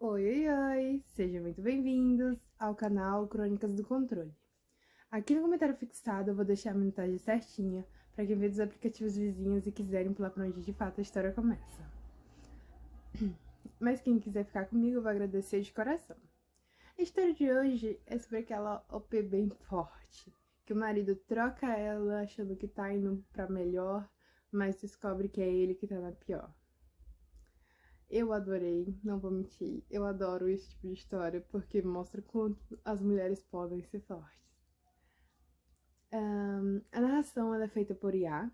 Oi, oi, oi! Sejam muito bem-vindos ao canal Crônicas do Controle. Aqui no comentário fixado eu vou deixar a minutagem certinha para quem vê dos aplicativos vizinhos e quiserem pular para onde de fato a história começa. Mas quem quiser ficar comigo eu vou agradecer de coração. A história de hoje é sobre aquela OP bem forte, que o marido troca ela achando que tá indo pra melhor, mas descobre que é ele que tá na pior. Eu adorei, não vou mentir, eu adoro esse tipo de história porque mostra quanto as mulheres podem ser fortes. A narração ela é feita por IA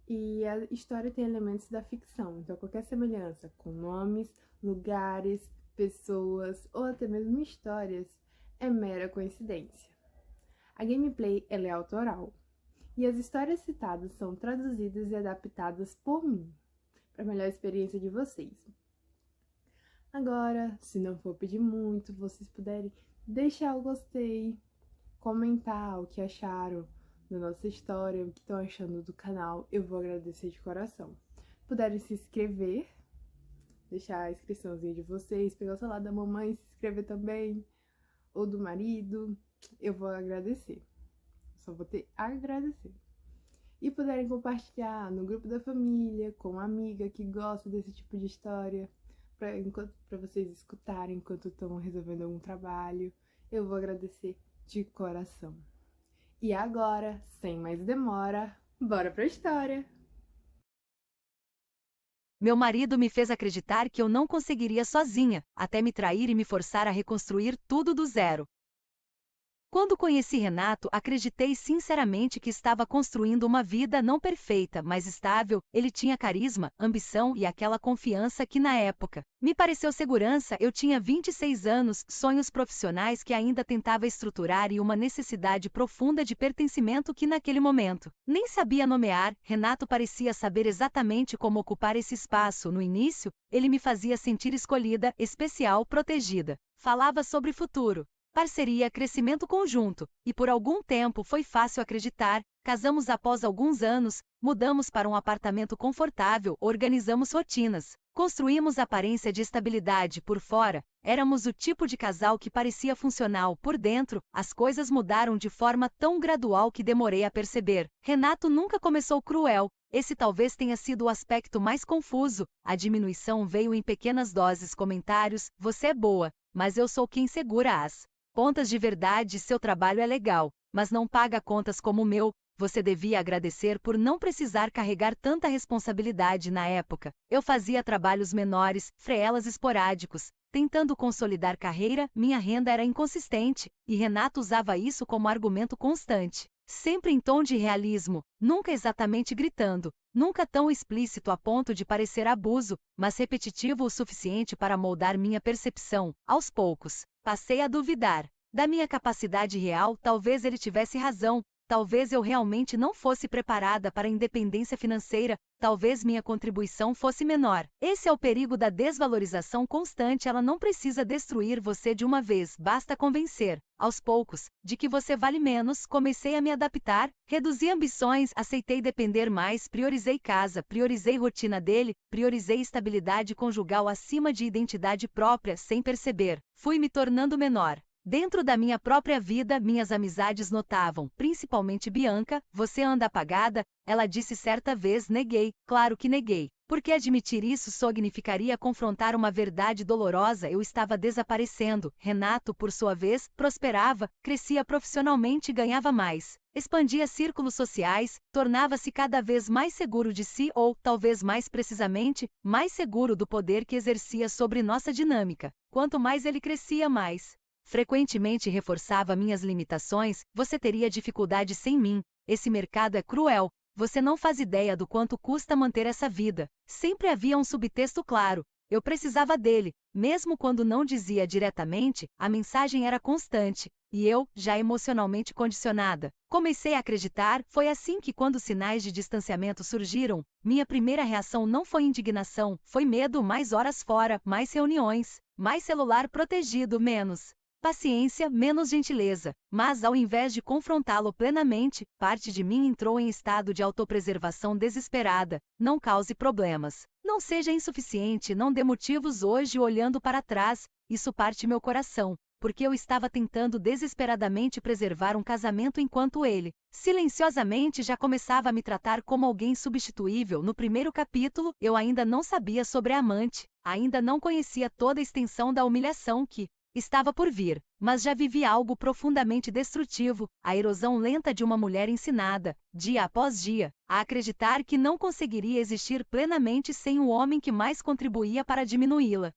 e a história tem elementos da ficção, então qualquer semelhança com nomes, lugares, pessoas ou até mesmo histórias é mera coincidência. A gameplay ela é autoral e as histórias citadas são traduzidas e adaptadas por mim, para a melhor experiência de vocês. Agora, se não for pedir muito, vocês puderem deixar o gostei, comentar o que acharam da nossa história, o que estão achando do canal, eu vou agradecer de coração. Puderem se inscrever, deixar a inscriçãozinha de vocês, pegar o celular da mamãe, se inscrever também, ou do marido, eu vou agradecer. Só vou ter a agradecer. E puderem compartilhar no grupo da família, com uma amiga que gosta desse tipo de história, para vocês escutarem enquanto estão resolvendo algum trabalho, eu vou agradecer de coração. E agora, sem mais demora, bora pra história! Meu marido me fez acreditar que eu não conseguiria sozinha, até me trair e me forçar a reconstruir tudo do zero. Quando conheci Renato, acreditei sinceramente que estava construindo uma vida não perfeita, mas estável. Ele tinha carisma, ambição e aquela confiança que na época me pareceu segurança. Eu tinha 26 anos, sonhos profissionais que ainda tentava estruturar e uma necessidade profunda de pertencimento que naquele momento nem sabia nomear. Renato parecia saber exatamente como ocupar esse espaço. No início, ele me fazia sentir escolhida, especial, protegida. Falava sobre futuro, parceria, crescimento conjunto, e por algum tempo foi fácil acreditar. Casamos após alguns anos, mudamos para um apartamento confortável, organizamos rotinas, construímos aparência de estabilidade por fora. Éramos o tipo de casal que parecia funcional por dentro. As coisas mudaram de forma tão gradual que demorei a perceber. Renato nunca começou cruel. Esse talvez tenha sido o aspecto mais confuso. A diminuição veio em pequenas doses, comentários: você é boa, mas eu sou quem segura as pontas de verdade. Seu trabalho é legal, mas não paga contas como o meu. Você devia agradecer por não precisar carregar tanta responsabilidade. Na época, eu fazia trabalhos menores, freelas esporádicos, tentando consolidar carreira. Minha renda era inconsistente, e Renato usava isso como argumento constante, sempre em tom de realismo, nunca exatamente gritando, nunca tão explícito a ponto de parecer abuso, mas repetitivo o suficiente para moldar minha percepção. Aos poucos, passei a duvidar da minha capacidade real. Talvez ele tivesse razão. Talvez eu realmente não fosse preparada para a independência financeira. Talvez minha contribuição fosse menor. Esse é o perigo da desvalorização constante. Ela não precisa destruir você de uma vez. Basta convencer, aos poucos, de que você vale menos. Comecei a me adaptar, reduzi ambições, aceitei depender mais, priorizei casa, priorizei rotina dele, priorizei estabilidade conjugal acima de identidade própria. Sem perceber, fui me tornando menor dentro da minha própria vida. Minhas amizades notavam, principalmente Bianca. Você anda apagada, ela disse certa vez. Neguei, claro que neguei, porque admitir isso significaria confrontar uma verdade dolorosa. Eu estava desaparecendo. Renato, por sua vez, prosperava, crescia profissionalmente, ganhava mais, expandia círculos sociais, tornava-se cada vez mais seguro de si, ou, talvez mais precisamente, mais seguro do poder que exercia sobre nossa dinâmica. Quanto mais ele crescia, mais frequentemente reforçava minhas limitações. Você teria dificuldade sem mim. Esse mercado é cruel. Você não faz ideia do quanto custa manter essa vida. Sempre havia um subtexto claro. Eu precisava dele. Mesmo quando não dizia diretamente, a mensagem era constante. E eu, já emocionalmente condicionada, comecei a acreditar. Foi assim que, quando sinais de distanciamento surgiram, minha primeira reação não foi indignação, foi medo. Mais horas fora, mais reuniões, mais celular protegido, menos paciência, menos gentileza. Mas ao invés de confrontá-lo plenamente, parte de mim entrou em estado de autopreservação desesperada. Não cause problemas. Não Não seja insuficiente, não dê motivos hoje olhando para trás, isso parte meu coração, porque eu estava tentando desesperadamente preservar um casamento enquanto ele, silenciosamente, já começava a me tratar como alguém substituível. No primeiro capítulo, eu ainda não sabia sobre a amante, ainda não conhecia toda a extensão da humilhação que estava por vir, mas já vivi algo profundamente destrutivo, a erosão lenta de uma mulher ensinada, dia após dia, a acreditar que não conseguiria existir plenamente sem o homem que mais contribuía para diminuí-la.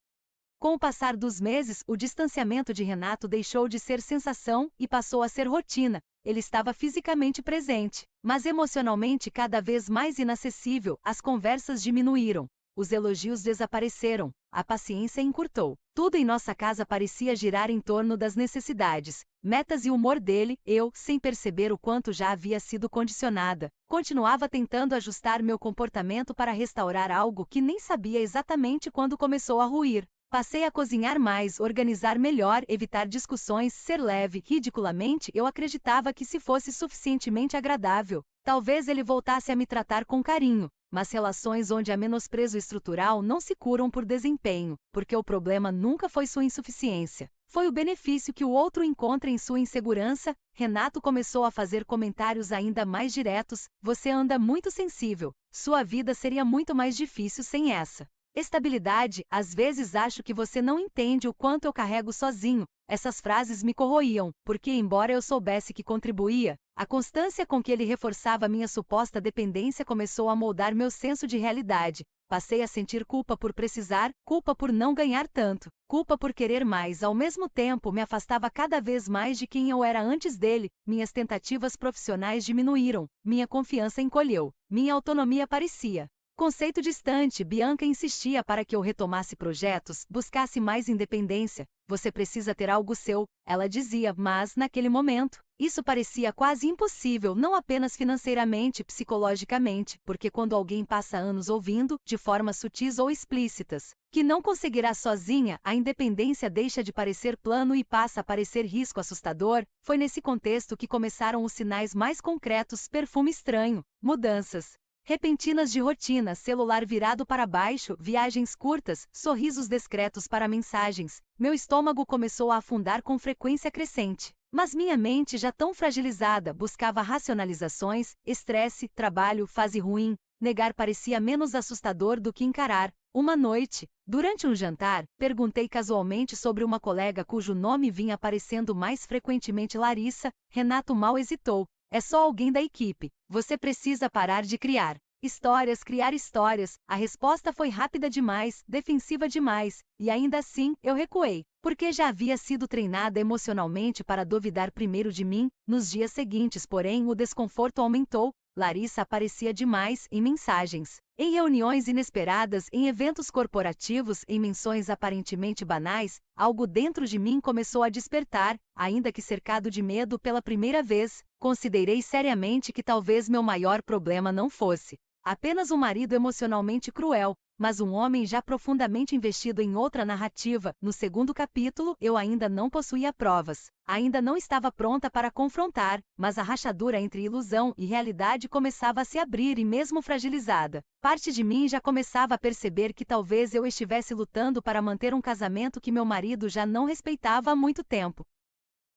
Com o passar dos meses, o distanciamento de Renato deixou de ser sensação e passou a ser rotina. Ele estava fisicamente presente, mas emocionalmente cada vez mais inacessível. As conversas diminuíram, os elogios desapareceram, a paciência encurtou. Tudo em nossa casa parecia girar em torno das necessidades, metas e humor dele. Eu, sem perceber o quanto já havia sido condicionada, continuava tentando ajustar meu comportamento para restaurar algo que nem sabia exatamente quando começou a ruir. Passei a cozinhar mais, organizar melhor, evitar discussões, ser leve. Ridiculamente, eu acreditava que se fosse suficientemente agradável, talvez ele voltasse a me tratar com carinho. Mas relações onde há menosprezo estrutural não se curam por desempenho, porque o problema nunca foi sua insuficiência. Foi o benefício que o outro encontra em sua insegurança. Renato começou a fazer comentários ainda mais diretos. Você anda muito sensível. Sua vida seria muito mais difícil sem essa estabilidade. Às vezes acho que você não entende o quanto eu carrego sozinho. Essas frases me corroíam, porque embora eu soubesse que contribuía, a constância com que ele reforçava minha suposta dependência começou a moldar meu senso de realidade. Passei a sentir culpa por precisar, culpa por não ganhar tanto, culpa por querer mais. Ao mesmo tempo, me afastava cada vez mais de quem eu era antes dele. Minhas tentativas profissionais diminuíram, minha confiança encolheu, minha autonomia parecia conceito distante. Bianca insistia para que eu retomasse projetos, buscasse mais independência. Você precisa ter algo seu, ela dizia, mas, naquele momento, isso parecia quase impossível, não apenas financeiramente, psicologicamente, porque quando alguém passa anos ouvindo, de formas sutis ou explícitas, que não conseguirá sozinha, a independência deixa de parecer plano e passa a parecer risco assustador. Foi nesse contexto que começaram os sinais mais concretos: perfume estranho, mudanças repentinas de rotina, celular virado para baixo, viagens curtas, sorrisos discretos para mensagens. Meu estômago começou a afundar com frequência crescente. Mas minha mente, já tão fragilizada, buscava racionalizações. Estresse, trabalho, fase ruim. Negar parecia menos assustador do que encarar. Uma noite, durante um jantar, perguntei casualmente sobre uma colega cujo nome vinha aparecendo mais frequentemente: Larissa. Renato mal hesitou. É só alguém da equipe. Você precisa parar de criar histórias, criar histórias. A resposta foi rápida demais, defensiva demais, e ainda assim, eu recuei, porque já havia sido treinada emocionalmente para duvidar primeiro de mim. Nos dias seguintes, porém, o desconforto aumentou. Larissa aparecia demais em mensagens, em reuniões inesperadas, em eventos corporativos, em menções aparentemente banais. Algo dentro de mim começou a despertar, ainda que cercado de medo. Pela primeira vez, considerei seriamente que talvez meu maior problema não fosse apenas um marido emocionalmente cruel, mas um homem já profundamente investido em outra narrativa. No segundo capítulo, eu ainda não possuía provas, ainda não estava pronta para confrontar, mas a rachadura entre ilusão e realidade começava a se abrir e, mesmo fragilizada, parte de mim já começava a perceber que talvez eu estivesse lutando para manter um casamento que meu marido já não respeitava há muito tempo.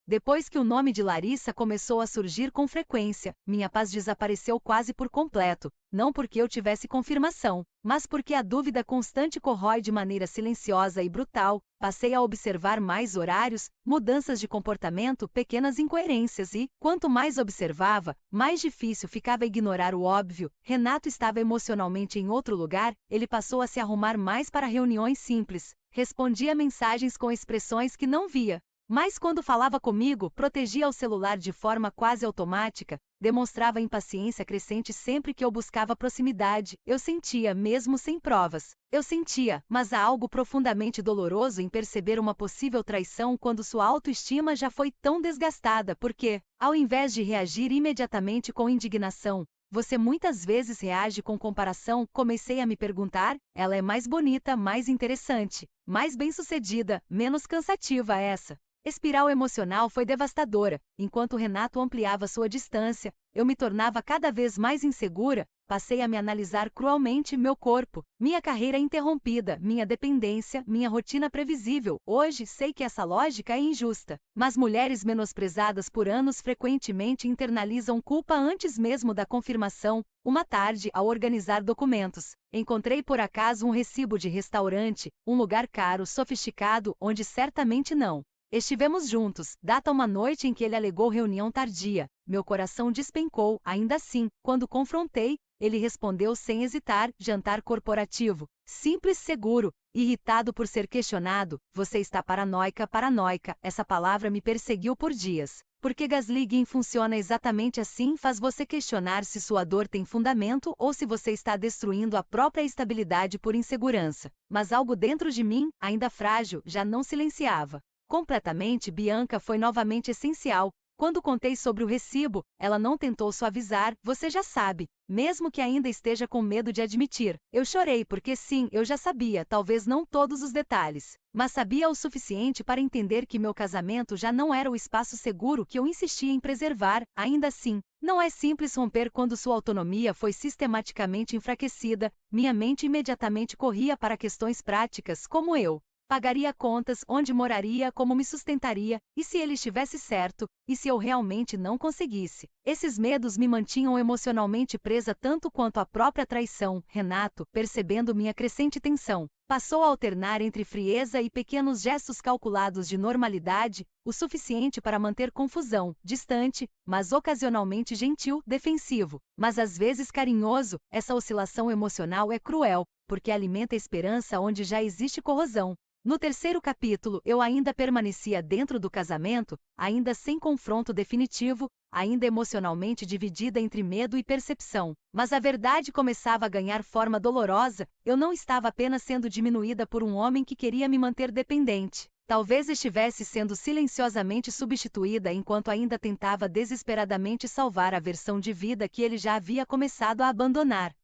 Depois que o nome de Larissa começou a surgir com frequência, minha paz desapareceu quase por completo, não porque eu tivesse confirmação, mas porque a dúvida constante corrói de maneira silenciosa e brutal. Passei a observar mais horários, mudanças de comportamento, pequenas incoerências e, quanto mais observava, mais difícil ficava ignorar o óbvio. Renato estava emocionalmente em outro lugar. Ele passou a se arrumar mais para reuniões simples, respondia mensagens com expressões que não via, mas quando falava comigo, protegia o celular de forma quase automática, demonstrava impaciência crescente sempre que eu buscava proximidade. Eu sentia, mesmo sem provas. Eu sentia, mas há algo profundamente doloroso em perceber uma possível traição quando sua autoestima já foi tão desgastada, porque, ao invés de reagir imediatamente com indignação, você muitas vezes reage com comparação. Comecei a me perguntar: ela é mais bonita, mais interessante, mais bem-sucedida, menos cansativa essa. Espiral emocional foi devastadora. Enquanto Renato ampliava sua distância, eu me tornava cada vez mais insegura, passei a me analisar cruelmente meu corpo, minha carreira interrompida, minha dependência, minha rotina previsível. Hoje sei que essa lógica é injusta, mas mulheres menosprezadas por anos frequentemente internalizam culpa antes mesmo da confirmação. Uma tarde, ao organizar documentos, encontrei por acaso um recibo de restaurante, um lugar caro, sofisticado, onde certamente não estivemos juntos. Data uma noite em que ele alegou reunião tardia. Meu coração despencou. Ainda assim, quando confrontei, ele respondeu sem hesitar: jantar corporativo. Simples, seguro. Irritado por ser questionado: você está paranoica, paranoica. Essa palavra me perseguiu por dias. Porque gaslighting funciona exatamente assim, faz você questionar se sua dor tem fundamento ou se você está destruindo a própria estabilidade por insegurança. Mas algo dentro de mim, ainda frágil, já não silenciava. Completamente, Bianca foi novamente essencial. Quando contei sobre o recibo, ela não tentou suavizar: você já sabe, mesmo que ainda esteja com medo de admitir. Eu chorei porque sim, eu já sabia, talvez não todos os detalhes, mas sabia o suficiente para entender que meu casamento já não era o espaço seguro que eu insistia em preservar. Ainda assim, não é simples romper quando sua autonomia foi sistematicamente enfraquecida. Minha mente imediatamente corria para questões práticas, como eu pagaria contas, onde moraria, como me sustentaria, e se ele estivesse certo, e se eu realmente não conseguisse. Esses medos me mantinham emocionalmente presa tanto quanto a própria traição. Renato, percebendo minha crescente tensão, passou a alternar entre frieza e pequenos gestos calculados de normalidade, o suficiente para manter confusão, distante, mas ocasionalmente gentil, defensivo, mas às vezes carinhoso. Essa oscilação emocional é cruel, porque alimenta a esperança onde já existe corrosão. No terceiro capítulo, eu ainda permanecia dentro do casamento, ainda sem confronto definitivo, ainda emocionalmente dividida entre medo e percepção. Mas a verdade começava a ganhar forma dolorosa. Eu não estava apenas sendo diminuída por um homem que queria me manter dependente. Talvez estivesse sendo silenciosamente substituída enquanto ainda tentava desesperadamente salvar a versão de vida que ele já havia começado a abandonar.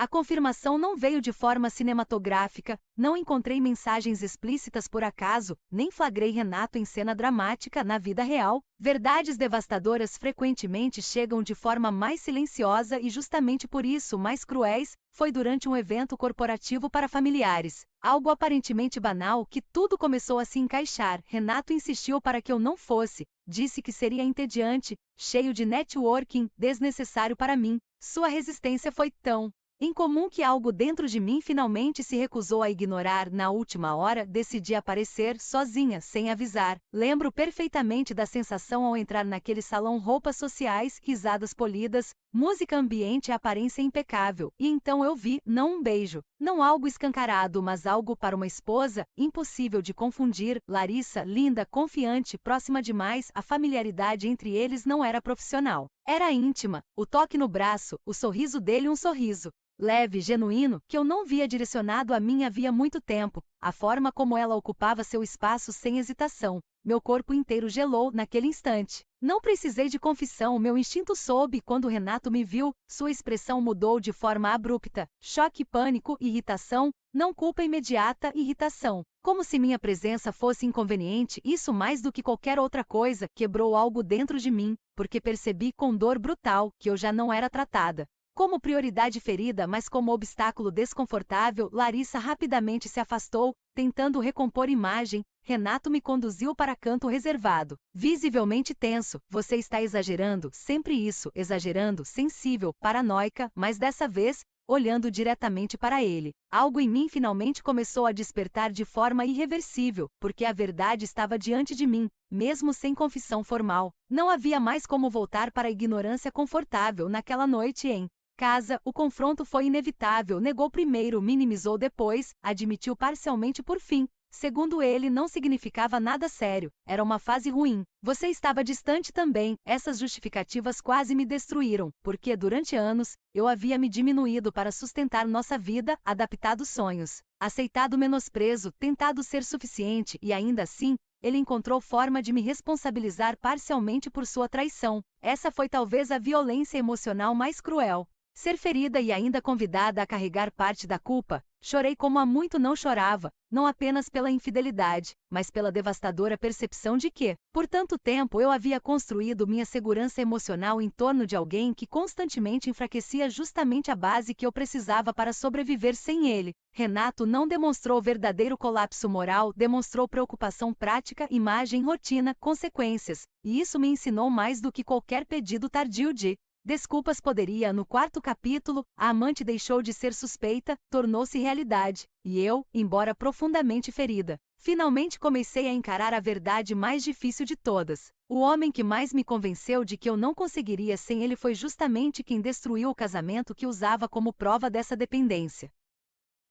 A confirmação não veio de forma cinematográfica, não encontrei mensagens explícitas por acaso, nem flagrei Renato em cena dramática na vida real. Verdades devastadoras frequentemente chegam de forma mais silenciosa e justamente por isso mais cruéis. Foi durante um evento corporativo para familiares. Algo aparentemente banal que tudo começou a se encaixar. Renato insistiu para que eu não fosse. Disse que seria entediante, cheio de networking, desnecessário para mim. Sua resistência foi tão incomum que algo dentro de mim finalmente se recusou a ignorar. Na última hora, decidi aparecer sozinha, sem avisar. Lembro perfeitamente da sensação ao entrar naquele salão, roupas sociais, risadas polidas, música ambiente e aparência impecável. E então eu vi, não um beijo, não algo escancarado, mas algo para uma esposa, impossível de confundir. Larissa, linda, confiante, próxima demais. A familiaridade entre eles não era profissional. Era íntima. O toque no braço, o sorriso dele, um sorriso leve, genuíno, que eu não via direcionado a mim havia muito tempo, a forma como ela ocupava seu espaço sem hesitação. Meu corpo inteiro gelou naquele instante. Não precisei de confissão, meu instinto soube. Quando Renato me viu, sua expressão mudou de forma abrupta. Choque, pânico, irritação, não culpa imediata, irritação. Como se minha presença fosse inconveniente. Isso, mais do que qualquer outra coisa, quebrou algo dentro de mim, porque percebi com dor brutal que eu já não era tratada como prioridade ferida, mas como obstáculo desconfortável. Larissa rapidamente se afastou, tentando recompor imagem. Renato me conduziu para canto reservado, visivelmente tenso. Você está exagerando, sempre isso, exagerando, sensível, paranoica, mas dessa vez, olhando diretamente para ele, algo em mim finalmente começou a despertar de forma irreversível, porque a verdade estava diante de mim, mesmo sem confissão formal. Não havia mais como voltar para a ignorância confortável. Naquela noite em casa, o confronto foi inevitável. Negou primeiro, minimizou depois, admitiu parcialmente por fim. Segundo ele, não significava nada sério, era uma fase ruim. Você estava distante também. Essas justificativas quase me destruíram, porque durante anos, eu havia me diminuído para sustentar nossa vida, adaptado sonhos, aceitado menosprezo, tentado ser suficiente e ainda assim, ele encontrou forma de me responsabilizar parcialmente por sua traição. Essa foi talvez a violência emocional mais cruel. Ser ferida e ainda convidada a carregar parte da culpa, chorei como há muito não chorava, não apenas pela infidelidade, mas pela devastadora percepção de que, por tanto tempo eu havia construído minha segurança emocional em torno de alguém que constantemente enfraquecia justamente a base que eu precisava para sobreviver sem ele. Renato não demonstrou verdadeiro colapso moral, demonstrou preocupação prática, imagem, rotina, consequências, e isso me ensinou mais do que qualquer pedido tardio de desculpas poderia. No quarto capítulo, a amante deixou de ser suspeita, tornou-se realidade, e eu, embora profundamente ferida, finalmente comecei a encarar a verdade mais difícil de todas. O homem que mais me convenceu de que eu não conseguiria sem ele foi justamente quem destruiu o casamento que usava como prova dessa dependência.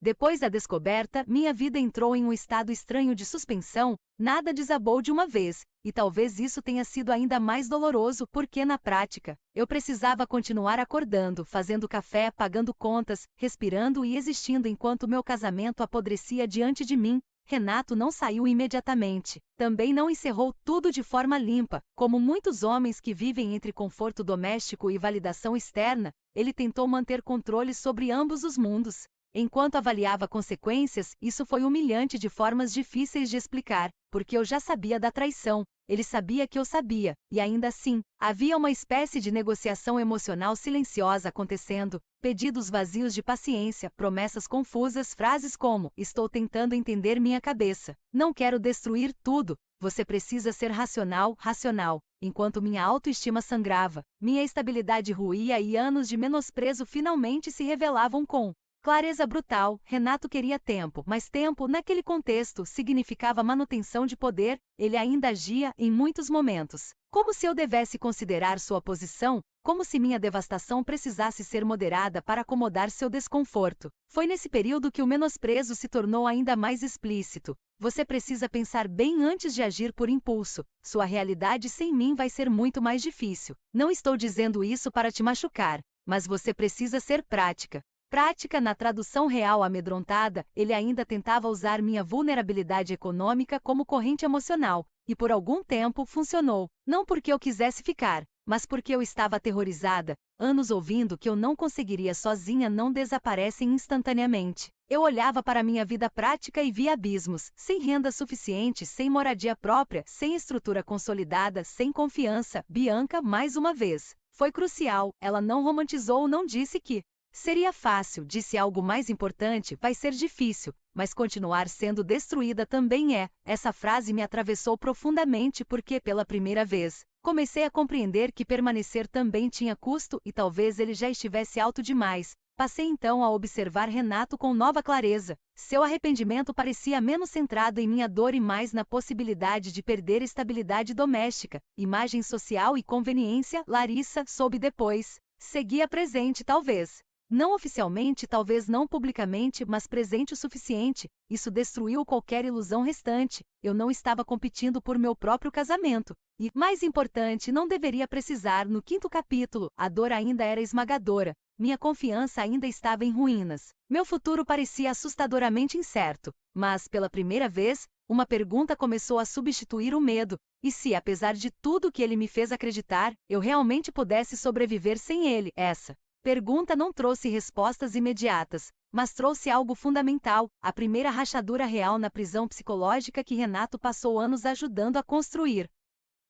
Depois da descoberta, minha vida entrou em um estado estranho de suspensão, nada desabou de uma vez, e talvez isso tenha sido ainda mais doloroso porque, na prática, eu precisava continuar acordando, fazendo café, pagando contas, respirando e existindo enquanto meu casamento apodrecia diante de mim. Renato não saiu imediatamente. Também não encerrou tudo de forma limpa. Como muitos homens que vivem entre conforto doméstico e validação externa, ele tentou manter controle sobre ambos os mundos. Enquanto avaliava consequências, isso foi humilhante de formas difíceis de explicar, porque eu já sabia da traição, ele sabia que eu sabia, e ainda assim, havia uma espécie de negociação emocional silenciosa acontecendo, pedidos vazios de paciência, promessas confusas, frases como: estou tentando entender minha cabeça, não quero destruir tudo, você precisa ser racional, racional. Enquanto minha autoestima sangrava, minha estabilidade ruía e anos de menosprezo finalmente se revelavam com clareza brutal. Renato queria tempo, mas tempo, naquele contexto, significava manutenção de poder. Ele ainda agia, em muitos momentos, como se eu devesse considerar sua posição, como se minha devastação precisasse ser moderada para acomodar seu desconforto. Foi nesse período que o menosprezo se tornou ainda mais explícito. Você precisa pensar bem antes de agir por impulso. Sua realidade sem mim vai ser muito mais difícil. Não estou dizendo isso para te machucar, mas você precisa ser prática. Prática. Na tradução real amedrontada, ele ainda tentava usar minha vulnerabilidade econômica como corrente emocional, e por algum tempo funcionou, não porque eu quisesse ficar, mas porque eu estava aterrorizada. Anos ouvindo que eu não conseguiria sozinha não desaparecem instantaneamente. Eu olhava para minha vida prática e via abismos, sem renda suficiente, sem moradia própria, sem estrutura consolidada, sem confiança. Bianca, mais uma vez, foi crucial. Ela não romantizou, não disse que seria fácil, disse algo mais importante: vai ser difícil, mas continuar sendo destruída também é. Essa frase me atravessou profundamente porque, pela primeira vez, comecei a compreender que permanecer também tinha custo e talvez ele já estivesse alto demais. Passei então a observar Renato com nova clareza. Seu arrependimento parecia menos centrado em minha dor e mais na possibilidade de perder estabilidade doméstica, imagem social e conveniência. Larissa soube depois. Seguia presente, talvez. Não oficialmente, talvez não publicamente, mas presente o suficiente. Isso destruiu qualquer ilusão restante. Eu não estava competindo por meu próprio casamento. E, mais importante, não deveria precisar. No quinto capítulo, a dor ainda era esmagadora. Minha confiança ainda estava em ruínas. Meu futuro parecia assustadoramente incerto. Mas, pela primeira vez, uma pergunta começou a substituir o medo. E se, apesar de tudo que ele me fez acreditar, eu realmente pudesse sobreviver sem ele? Essa pergunta não trouxe respostas imediatas, mas trouxe algo fundamental: a primeira rachadura real na prisão psicológica que Renato passou anos ajudando a construir.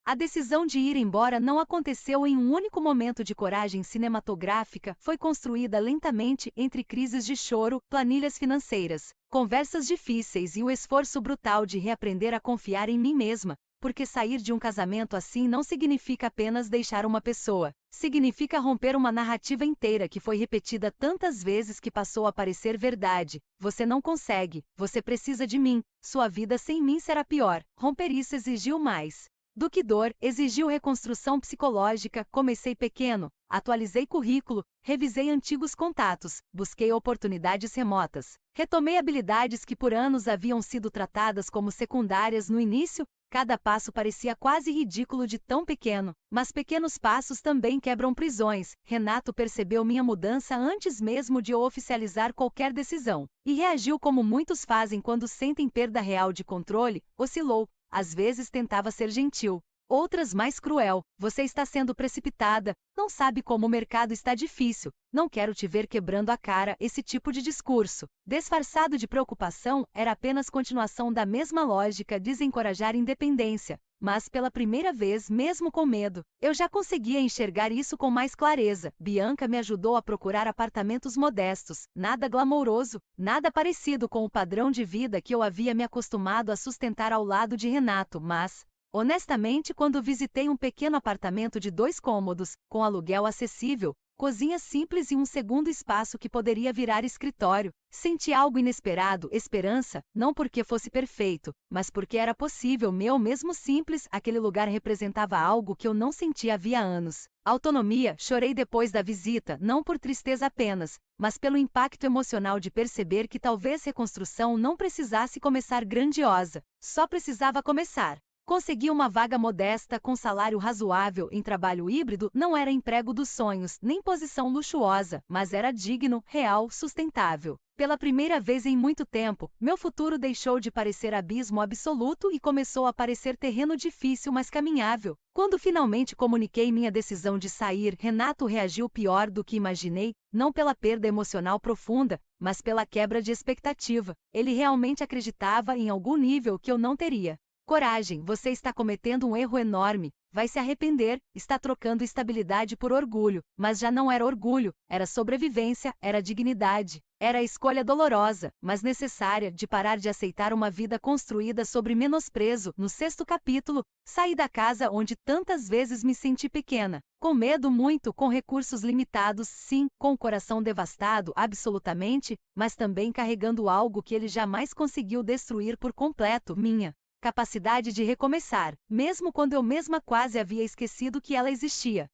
A decisão de ir embora não aconteceu em um único momento de coragem cinematográfica, foi construída lentamente entre crises de choro, planilhas financeiras, conversas difíceis e o esforço brutal de reaprender a confiar em mim mesma. Porque sair de um casamento assim não significa apenas deixar uma pessoa. Significa romper uma narrativa inteira que foi repetida tantas vezes que passou a parecer verdade. Você não consegue, você precisa de mim, sua vida sem mim será pior. Romper isso exigiu mais do que dor, exigiu reconstrução psicológica. Comecei pequeno, atualizei currículo, revisei antigos contatos, busquei oportunidades remotas, retomei habilidades que por anos haviam sido tratadas como secundárias no início. Cada passo parecia quase ridículo de tão pequeno, mas pequenos passos também quebram prisões. Renato percebeu minha mudança antes mesmo de eu oficializar qualquer decisão, e reagiu como muitos fazem quando sentem perda real de controle. Oscilou, às vezes tentava ser gentil, Outras mais cruel: você está sendo precipitada, não sabe como o mercado está difícil, não quero te ver quebrando a cara. Esse tipo de discurso, disfarçado de preocupação, era apenas continuação da mesma lógica: desencorajar independência. Mas pela primeira vez, mesmo com medo, eu já conseguia enxergar isso com mais clareza. Bianca me ajudou a procurar apartamentos modestos, nada glamouroso, nada parecido com o padrão de vida que eu havia me acostumado a sustentar ao lado de Renato, mas, honestamente, quando visitei um pequeno apartamento de 2 cômodos, com aluguel acessível, cozinha simples e um segundo espaço que poderia virar escritório, senti algo inesperado: esperança, não porque fosse perfeito, mas porque era possível. Mesmo simples, aquele lugar representava algo que eu não sentia havia anos. Autonomia. Chorei depois da visita, não por tristeza apenas, mas pelo impacto emocional de perceber que talvez reconstrução não precisasse começar grandiosa, só precisava começar. Consegui uma vaga modesta com salário razoável em trabalho híbrido. Não era emprego dos sonhos, nem posição luxuosa, mas era digno, real, sustentável. Pela primeira vez em muito tempo, meu futuro deixou de parecer abismo absoluto e começou a parecer terreno difícil, mas caminhável. Quando finalmente comuniquei minha decisão de sair, Renato reagiu pior do que imaginei, não pela perda emocional profunda, mas pela quebra de expectativa. Ele realmente acreditava em algum nível que eu não teria. Coragem, você está cometendo um erro enorme, vai se arrepender, está trocando estabilidade por orgulho, mas já não era orgulho, era sobrevivência, era dignidade, era a escolha dolorosa, mas necessária, de parar de aceitar uma vida construída sobre menosprezo. No 6º capítulo, saí da casa onde tantas vezes me senti pequena, com medo, muito, com recursos limitados, sim, com o coração devastado, absolutamente, mas também carregando algo que ele jamais conseguiu destruir por completo: minha capacidade de recomeçar, mesmo quando eu mesma quase havia esquecido que ela existia.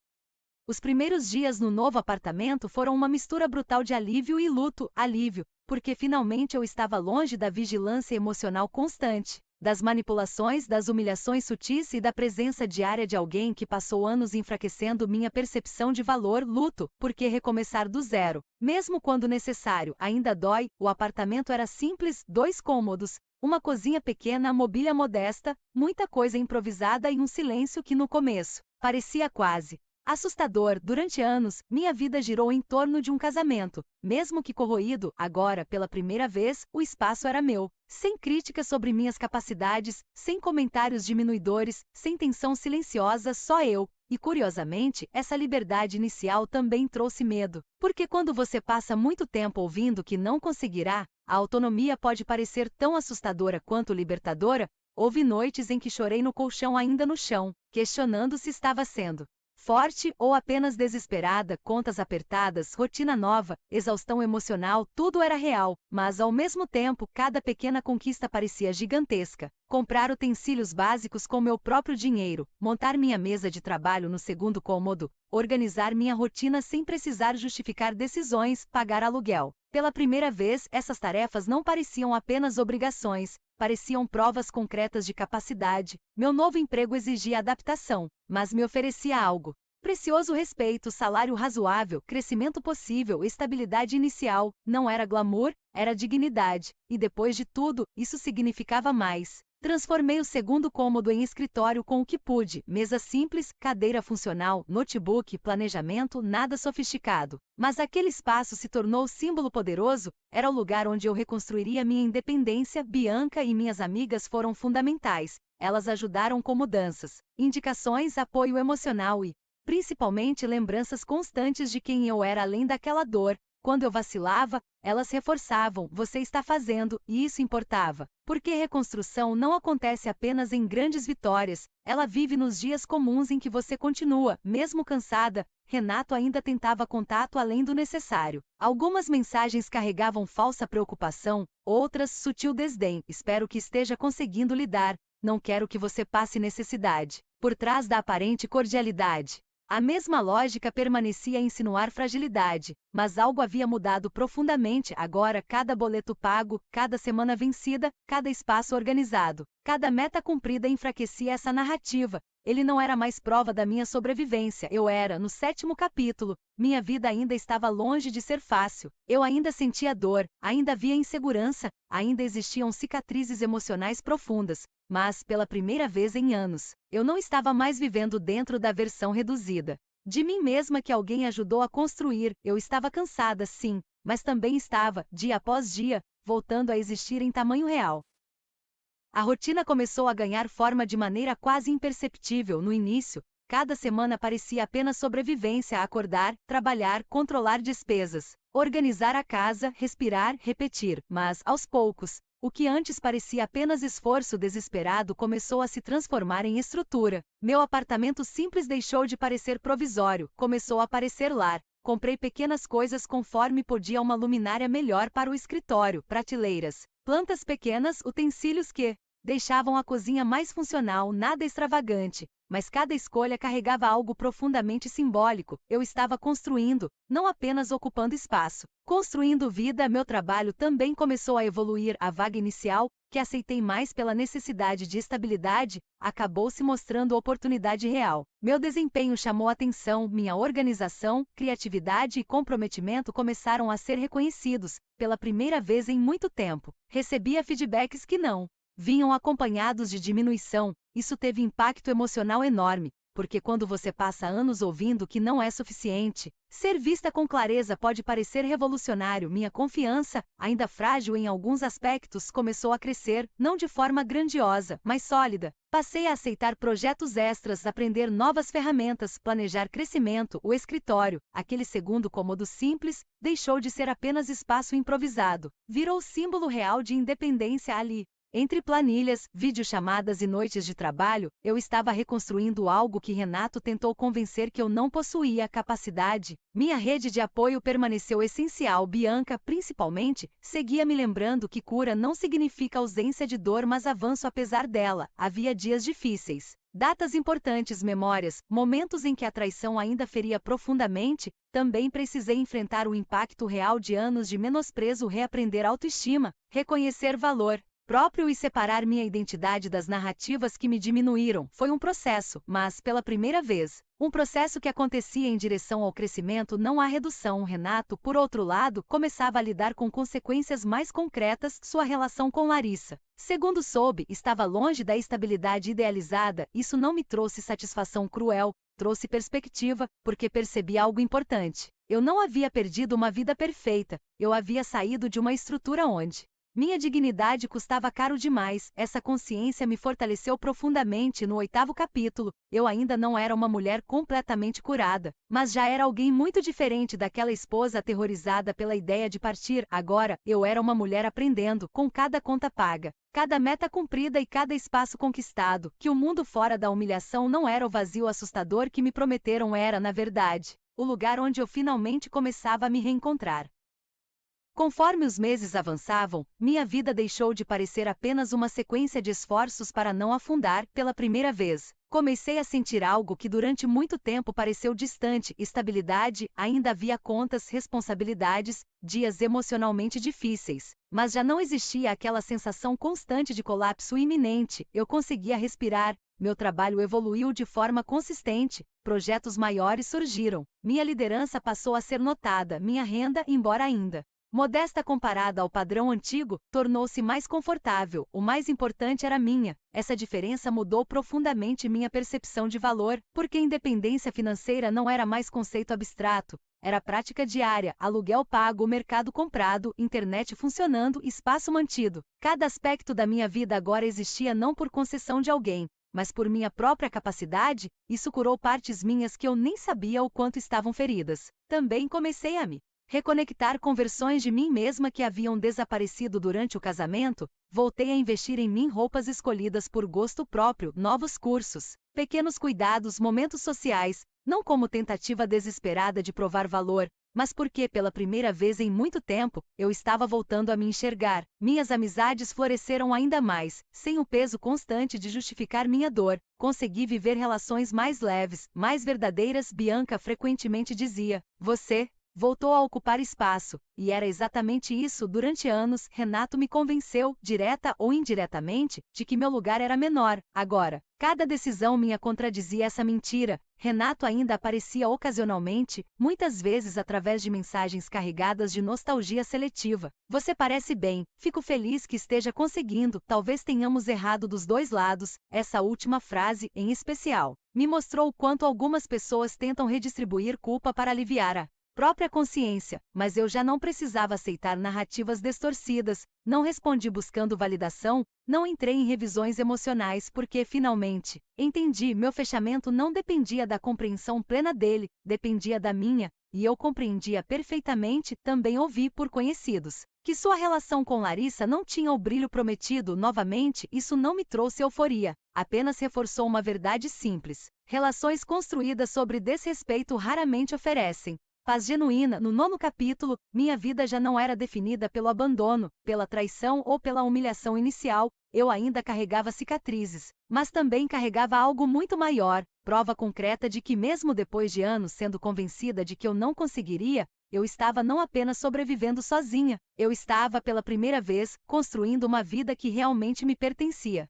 Os primeiros dias no novo apartamento foram uma mistura brutal de alívio e luto. Alívio, porque finalmente eu estava longe da vigilância emocional constante, das manipulações, das humilhações sutis e da presença diária de alguém que passou anos enfraquecendo minha percepção de valor. Luto, porque recomeçar do zero, mesmo quando necessário, ainda dói. O apartamento era simples, 2 cômodos, uma cozinha pequena, mobília modesta, muita coisa improvisada e um silêncio que no começo parecia quase assustador. Durante anos, minha vida girou em torno de um casamento, mesmo que corroído. Agora, pela primeira vez, o espaço era meu, sem críticas sobre minhas capacidades, sem comentários diminuidores, sem tensão silenciosa, só eu. E curiosamente, essa liberdade inicial também trouxe medo, porque quando você passa muito tempo ouvindo que não conseguirá, a autonomia pode parecer tão assustadora quanto libertadora. Houve noites em que chorei no colchão, ainda no chão, questionando se estava sendo forte ou apenas desesperada. Contas apertadas, rotina nova, exaustão emocional, tudo era real, mas ao mesmo tempo, cada pequena conquista parecia gigantesca. Comprar utensílios básicos com meu próprio dinheiro, montar minha mesa de trabalho no 2º cômodo, organizar minha rotina sem precisar justificar decisões, pagar aluguel. Pela primeira vez, essas tarefas não pareciam apenas obrigações, pareciam provas concretas de capacidade. Meu novo emprego exigia adaptação, mas me oferecia algo precioso: respeito, salário razoável, crescimento possível, estabilidade inicial. Não era glamour, era dignidade. E depois de tudo, isso significava mais. Transformei o 2º cômodo em escritório com o que pude: mesa simples, cadeira funcional, notebook, planejamento, nada sofisticado. Mas aquele espaço se tornou símbolo poderoso, era o lugar onde eu reconstruiria minha independência. Bianca e minhas amigas foram fundamentais, elas ajudaram com mudanças, indicações, apoio emocional e, principalmente, lembranças constantes de quem eu era além daquela dor. Quando eu vacilava, elas reforçavam: você está fazendo, e isso importava. Porque reconstrução não acontece apenas em grandes vitórias, ela vive nos dias comuns em que você continua, mesmo cansada. Renato ainda tentava contato além do necessário. Algumas mensagens carregavam falsa preocupação, outras sutil desdém: espero que esteja conseguindo lidar, não quero que você passe necessidade. Por trás da aparente cordialidade, a mesma lógica permanecia a insinuar fragilidade, mas algo havia mudado profundamente. Agora, cada boleto pago, cada semana vencida, cada espaço organizado, cada meta cumprida enfraquecia essa narrativa. Ele não era mais prova da minha sobrevivência, eu era, no 7º capítulo, minha vida ainda estava longe de ser fácil, eu ainda sentia dor, ainda havia insegurança, ainda existiam cicatrizes emocionais profundas, mas, pela primeira vez em anos, eu não estava mais vivendo dentro da versão reduzida de mim mesma que alguém ajudou a construir. Eu estava cansada, sim, mas também estava, dia após dia, voltando a existir em tamanho real. A rotina começou a ganhar forma de maneira quase imperceptível no início. Cada semana parecia apenas sobrevivência: acordar, trabalhar, controlar despesas, organizar a casa, respirar, repetir. Mas, aos poucos, o que antes parecia apenas esforço desesperado começou a se transformar em estrutura. Meu apartamento simples deixou de parecer provisório, começou a parecer lar. Comprei pequenas coisas conforme podia: uma luminária melhor para o escritório, prateleiras, plantas pequenas, utensílios que deixavam a cozinha mais funcional, nada extravagante, mas cada escolha carregava algo profundamente simbólico. Eu estava construindo, não apenas ocupando espaço. Construindo vida. Meu trabalho também começou a evoluir. A vaga inicial, que aceitei mais pela necessidade de estabilidade, acabou se mostrando oportunidade real. Meu desempenho chamou atenção, minha organização, criatividade e comprometimento começaram a ser reconhecidos. Pela primeira vez em muito tempo, recebia feedbacks que não vinham acompanhados de diminuição. Isso teve impacto emocional enorme, porque quando você passa anos ouvindo que não é suficiente, ser vista com clareza pode parecer revolucionário. Minha confiança, ainda frágil em alguns aspectos, começou a crescer, não de forma grandiosa, mas sólida. Passei a aceitar projetos extras, aprender novas ferramentas, planejar crescimento. O escritório, aquele segundo cômodo simples, deixou de ser apenas espaço improvisado, virou símbolo real de independência ali. Entre planilhas, videochamadas e noites de trabalho, eu estava reconstruindo algo que Renato tentou convencer que eu não possuía capacidade. Minha rede de apoio permaneceu essencial. Bianca, principalmente, seguia me lembrando que cura não significa ausência de dor, mas avanço apesar dela. Havia dias difíceis, datas importantes, memórias, momentos em que a traição ainda feria profundamente. Também precisei enfrentar o impacto real de anos de menosprezo, reaprender autoestima, reconhecer valor próprio e separar minha identidade das narrativas que me diminuíram. Foi um processo, mas, pela primeira vez, um processo que acontecia em direção ao crescimento, não à redução. Renato, por outro lado, começava a lidar com consequências mais concretas. Sua relação com Larissa, segundo soube, estava longe da estabilidade idealizada. Isso não me trouxe satisfação cruel, trouxe perspectiva, porque percebi algo importante. Eu não havia perdido uma vida perfeita, eu havia saído de uma estrutura onde minha dignidade custava caro demais. Essa consciência me fortaleceu profundamente. No 8º capítulo, eu ainda não era uma mulher completamente curada, mas já era alguém muito diferente daquela esposa aterrorizada pela ideia de partir. Agora, eu era uma mulher aprendendo, com cada conta paga, cada meta cumprida e cada espaço conquistado, que o mundo fora da humilhação não era o vazio assustador que me prometeram, era, na verdade, o lugar onde eu finalmente começava a me reencontrar. Conforme os meses avançavam, minha vida deixou de parecer apenas uma sequência de esforços para não afundar. Pela primeira vez, comecei a sentir algo que durante muito tempo pareceu distante: estabilidade. Ainda havia contas, responsabilidades, dias emocionalmente difíceis, mas já não existia aquela sensação constante de colapso iminente. Eu conseguia respirar, meu trabalho evoluiu de forma consistente, projetos maiores surgiram, minha liderança passou a ser notada, minha renda, embora ainda modesta comparada ao padrão antigo, tornou-se mais confortável. O mais importante era minha. Essa diferença mudou profundamente minha percepção de valor, porque independência financeira não era mais conceito abstrato, era prática diária: aluguel pago, mercado comprado, internet funcionando, espaço mantido. Cada aspecto da minha vida agora existia não por concessão de alguém, mas por minha própria capacidade. Isso curou partes minhas que eu nem sabia o quanto estavam feridas. Também comecei a me reconectar com versões de mim mesma que haviam desaparecido durante o casamento. Voltei a investir em mim: roupas escolhidas por gosto próprio, novos cursos, pequenos cuidados, momentos sociais, não como tentativa desesperada de provar valor, mas porque pela primeira vez em muito tempo, eu estava voltando a me enxergar. Minhas amizades floresceram ainda mais, sem o peso constante de justificar minha dor. Consegui viver relações mais leves, mais verdadeiras. Bianca frequentemente dizia: voltou a ocupar espaço, e era exatamente isso. Durante anos, Renato me convenceu, direta ou indiretamente, de que meu lugar era menor. Agora, cada decisão minha contradizia essa mentira. Renato ainda aparecia ocasionalmente, muitas vezes através de mensagens carregadas de nostalgia seletiva. Você parece bem, fico feliz que esteja conseguindo, talvez tenhamos errado dos dois lados. Essa última frase, em especial, me mostrou o quanto algumas pessoas tentam redistribuir culpa para aliviar a própria consciência, mas eu já não precisava aceitar narrativas distorcidas, não respondi buscando validação, não entrei em revisões emocionais porque, finalmente, entendi, meu fechamento não dependia da compreensão plena dele, dependia da minha, e eu compreendia perfeitamente, também ouvi por conhecidos, que sua relação com Larissa não tinha o brilho prometido. Novamente, isso não me trouxe euforia, apenas reforçou uma verdade simples. Relações construídas sobre desrespeito raramente oferecem paz genuína. No 9º capítulo, minha vida já não era definida pelo abandono, pela traição ou pela humilhação inicial. Eu ainda carregava cicatrizes, mas também carregava algo muito maior, prova concreta de que mesmo depois de anos sendo convencida de que eu não conseguiria, eu estava não apenas sobrevivendo sozinha, eu estava pela primeira vez construindo uma vida que realmente me pertencia.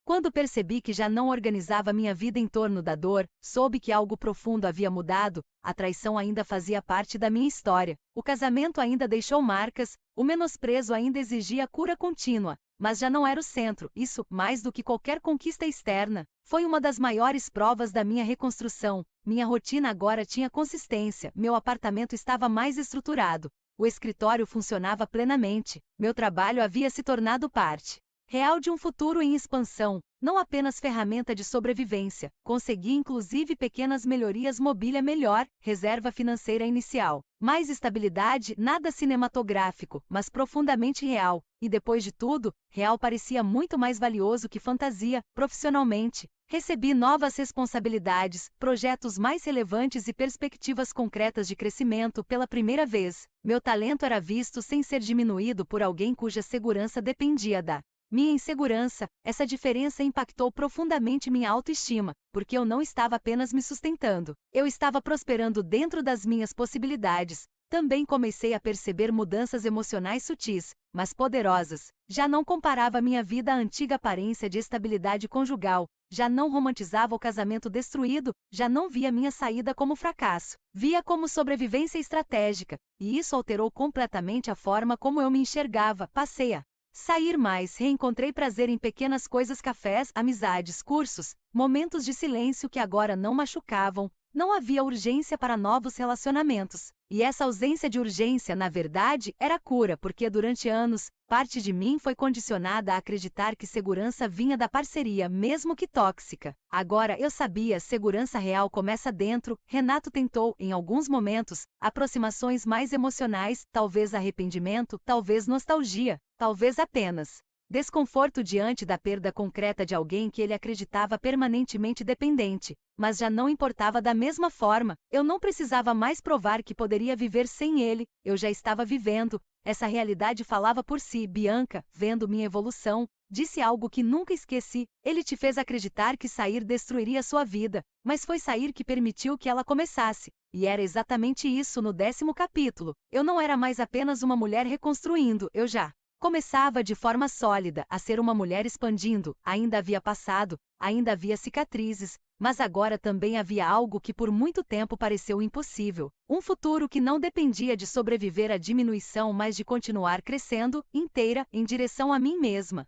Quando percebi que já não organizava minha vida em torno da dor, soube que algo profundo havia mudado. A traição ainda fazia parte da minha história, o casamento ainda deixou marcas, o menosprezo ainda exigia cura contínua, mas já não era o centro. Isso, mais do que qualquer conquista externa, foi uma das maiores provas da minha reconstrução. Minha rotina agora tinha consistência, meu apartamento estava mais estruturado, o escritório funcionava plenamente, meu trabalho havia se tornado parte real de um futuro em expansão, não apenas ferramenta de sobrevivência. Consegui inclusive pequenas melhorias: mobília melhor, reserva financeira inicial, mais estabilidade. Nada cinematográfico, mas profundamente real, e depois de tudo, real parecia muito mais valioso que fantasia. Profissionalmente, recebi novas responsabilidades, projetos mais relevantes e perspectivas concretas de crescimento. Pela primeira vez, meu talento era visto sem ser diminuído por alguém cuja segurança dependia da minha insegurança. Essa diferença impactou profundamente minha autoestima, porque eu não estava apenas me sustentando, eu estava prosperando dentro das minhas possibilidades. Também comecei a perceber mudanças emocionais sutis, mas poderosas. Já não comparava minha vida à antiga aparência de estabilidade conjugal, já não romantizava o casamento destruído, já não via minha saída como fracasso, via como sobrevivência estratégica, e isso alterou completamente a forma como eu me enxergava. Passei a sair mais, reencontrei prazer em pequenas coisas: cafés, amizades, cursos, momentos de silêncio que agora não machucavam. Não havia urgência para novos relacionamentos. E essa ausência de urgência, na verdade, era cura, porque durante anos, parte de mim foi condicionada a acreditar que segurança vinha da parceria, mesmo que tóxica. Agora eu sabia, segurança real começa dentro. Renato tentou, em alguns momentos, aproximações mais emocionais, talvez arrependimento, talvez nostalgia, talvez apenas desconforto diante da perda concreta de alguém que ele acreditava permanentemente dependente, mas já não importava da mesma forma. Eu não precisava mais provar que poderia viver sem ele, eu já estava vivendo. Essa realidade falava por si. Bianca, vendo minha evolução, disse algo que nunca esqueci: ele te fez acreditar que sair destruiria sua vida, mas foi sair que permitiu que ela começasse. E era exatamente isso. No 10º capítulo, eu não era mais apenas uma mulher reconstruindo, eu já começava de forma sólida a ser uma mulher expandindo. Ainda havia passado, ainda havia cicatrizes, mas agora também havia algo que por muito tempo pareceu impossível, um futuro que não dependia de sobreviver à diminuição, mas de continuar crescendo, inteira, em direção a mim mesma.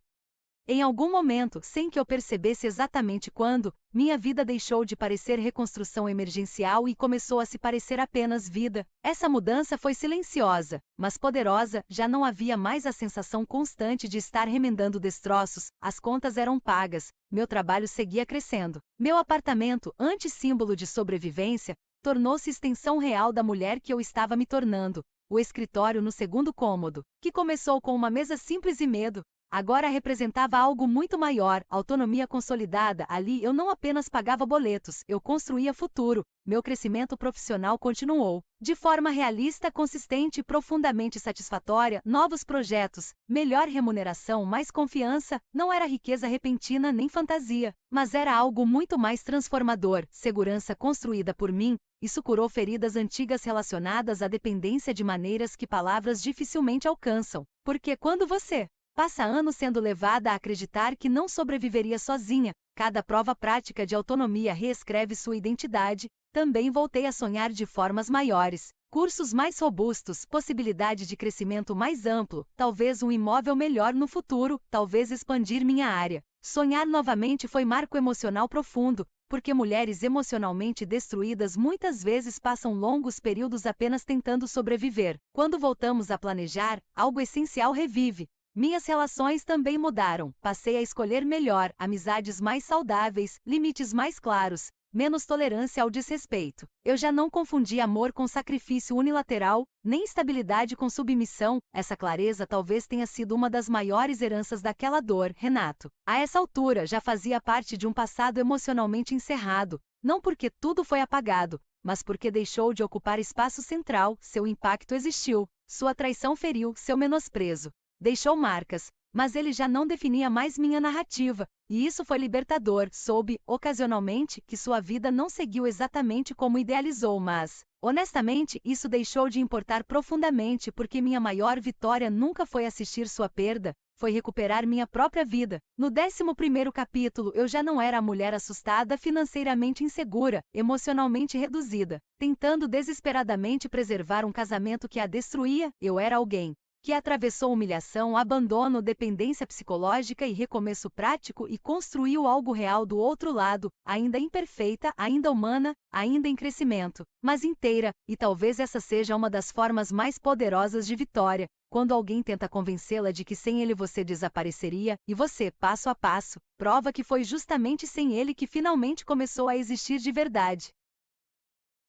Em algum momento, sem que eu percebesse exatamente quando, minha vida deixou de parecer reconstrução emergencial e começou a se parecer apenas vida. Essa mudança foi silenciosa, mas poderosa. Já não havia mais a sensação constante de estar remendando destroços, as contas eram pagas, meu trabalho seguia crescendo. Meu apartamento, antes símbolo de sobrevivência, tornou-se extensão real da mulher que eu estava me tornando. O escritório no 2º cômodo, que começou com uma mesa simples e medo, agora representava algo muito maior, autonomia consolidada. Ali eu não apenas pagava boletos, eu construía futuro. Meu crescimento profissional continuou, de forma realista, consistente e profundamente satisfatória. Novos projetos, melhor remuneração, mais confiança. Não era riqueza repentina nem fantasia, mas era algo muito mais transformador. Segurança construída por mim, isso curou feridas antigas relacionadas à dependência de maneiras que palavras dificilmente alcançam. Porque quando você passa anos sendo levada a acreditar que não sobreviveria sozinha, cada prova prática de autonomia reescreve sua identidade. Também voltei a sonhar de formas maiores, cursos mais robustos, possibilidade de crescimento mais amplo, talvez um imóvel melhor no futuro, talvez expandir minha área. Sonhar novamente foi marco emocional profundo, porque mulheres emocionalmente destruídas muitas vezes passam longos períodos apenas tentando sobreviver. Quando voltamos a planejar, algo essencial revive. Minhas relações também mudaram, passei a escolher melhor, amizades mais saudáveis, limites mais claros, menos tolerância ao desrespeito. Eu já não confundi amor com sacrifício unilateral, nem estabilidade com submissão. Essa clareza talvez tenha sido uma das maiores heranças daquela dor, Renato. A essa altura já fazia parte de um passado emocionalmente encerrado, não porque tudo foi apagado, mas porque deixou de ocupar espaço central, seu impacto existiu, sua traição feriu, seu menosprezo deixou marcas, mas ele já não definia mais minha narrativa, e isso foi libertador. Soube, ocasionalmente, que sua vida não seguiu exatamente como idealizou, mas, honestamente, isso deixou de importar profundamente porque minha maior vitória nunca foi assistir sua perda, foi recuperar minha própria vida. No 11º capítulo eu já não era a mulher assustada, financeiramente insegura, emocionalmente reduzida, tentando desesperadamente preservar um casamento que a destruía. Eu era alguém que atravessou humilhação, abandono, dependência psicológica e recomeço prático e construiu algo real do outro lado, ainda imperfeita, ainda humana, ainda em crescimento, mas inteira, e talvez essa seja uma das formas mais poderosas de vitória, quando alguém tenta convencê-la de que sem ele você desapareceria, e você, passo a passo, prova que foi justamente sem ele que finalmente começou a existir de verdade.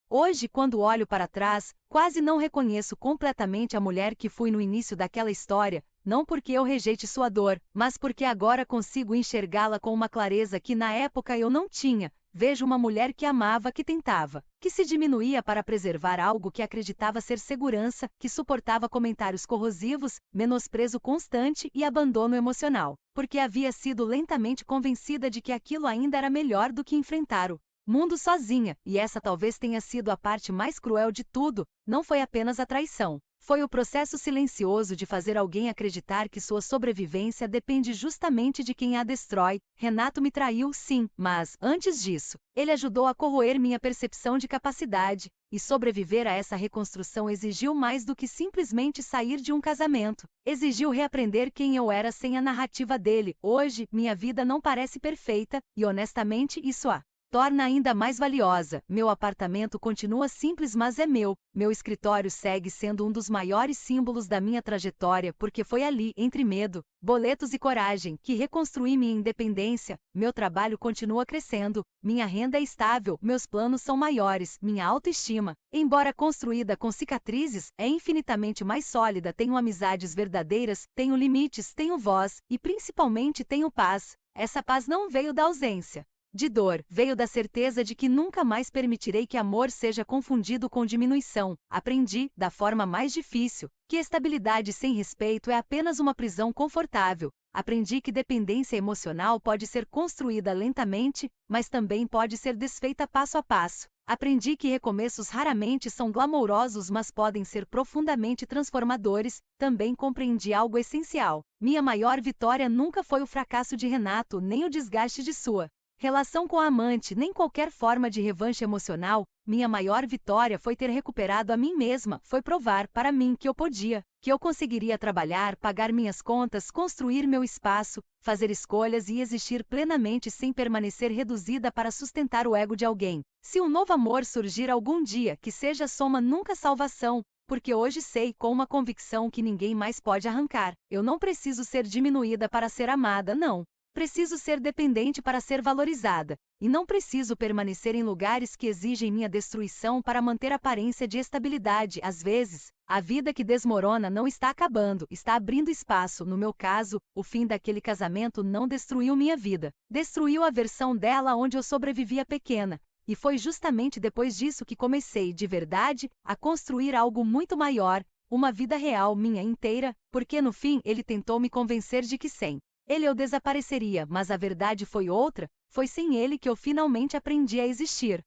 Hoje, quando olho para trás, quase não reconheço completamente a mulher que fui no início daquela história, não porque eu rejeite sua dor, mas porque agora consigo enxergá-la com uma clareza que na época eu não tinha. Vejo uma mulher que amava, que tentava, que se diminuía para preservar algo que acreditava ser segurança, que suportava comentários corrosivos, menosprezo constante e abandono emocional, porque havia sido lentamente convencida de que aquilo ainda era melhor do que enfrentar o mundo sozinha, e essa talvez tenha sido a parte mais cruel de tudo. Não foi apenas a traição. Foi o processo silencioso de fazer alguém acreditar que sua sobrevivência depende justamente de quem a destrói. Renato me traiu, sim, mas, antes disso, ele ajudou a corroer minha percepção de capacidade, e sobreviver a essa reconstrução exigiu mais do que simplesmente sair de um casamento. Exigiu reaprender quem eu era sem a narrativa dele. Hoje, minha vida não parece perfeita, e honestamente isso torna ainda mais valiosa. Meu apartamento continua simples, mas é meu. Meu escritório segue sendo um dos maiores símbolos da minha trajetória, porque foi ali, entre medo, boletos e coragem, que reconstruí minha independência. Meu trabalho continua crescendo, minha renda é estável, meus planos são maiores, minha autoestima, embora construída com cicatrizes, é infinitamente mais sólida. Tenho amizades verdadeiras, tenho limites, tenho voz, e principalmente tenho paz. Essa paz não veio da ausência de dor, veio da certeza de que nunca mais permitirei que amor seja confundido com diminuição. Aprendi, da forma mais difícil, que estabilidade sem respeito é apenas uma prisão confortável. Aprendi que dependência emocional pode ser construída lentamente, mas também pode ser desfeita passo a passo. Aprendi que recomeços raramente são glamourosos, mas podem ser profundamente transformadores. Também compreendi algo essencial. Minha maior vitória nunca foi o fracasso de Renato, nem o desgaste de sua relação com a amante, nem qualquer forma de revanche emocional. Minha maior vitória foi ter recuperado a mim mesma, foi provar para mim que eu podia, que eu conseguiria trabalhar, pagar minhas contas, construir meu espaço, fazer escolhas e existir plenamente sem permanecer reduzida para sustentar o ego de alguém. Se um novo amor surgir algum dia, que seja soma, nunca salvação, porque hoje sei com uma convicção que ninguém mais pode arrancar. Eu não preciso ser diminuída para ser amada, não. Preciso ser dependente para ser valorizada, e não preciso permanecer em lugares que exigem minha destruição para manter aparência de estabilidade. Às vezes, a vida que desmorona não está acabando, está abrindo espaço. No meu caso, o fim daquele casamento não destruiu minha vida, destruiu a versão dela onde eu sobrevivia pequena. E foi justamente depois disso que comecei, de verdade, a construir algo muito maior, uma vida real minha inteira, porque no fim ele tentou me convencer de que sem ele eu desapareceria, mas a verdade foi outra. Foi sem ele que eu finalmente aprendi a existir.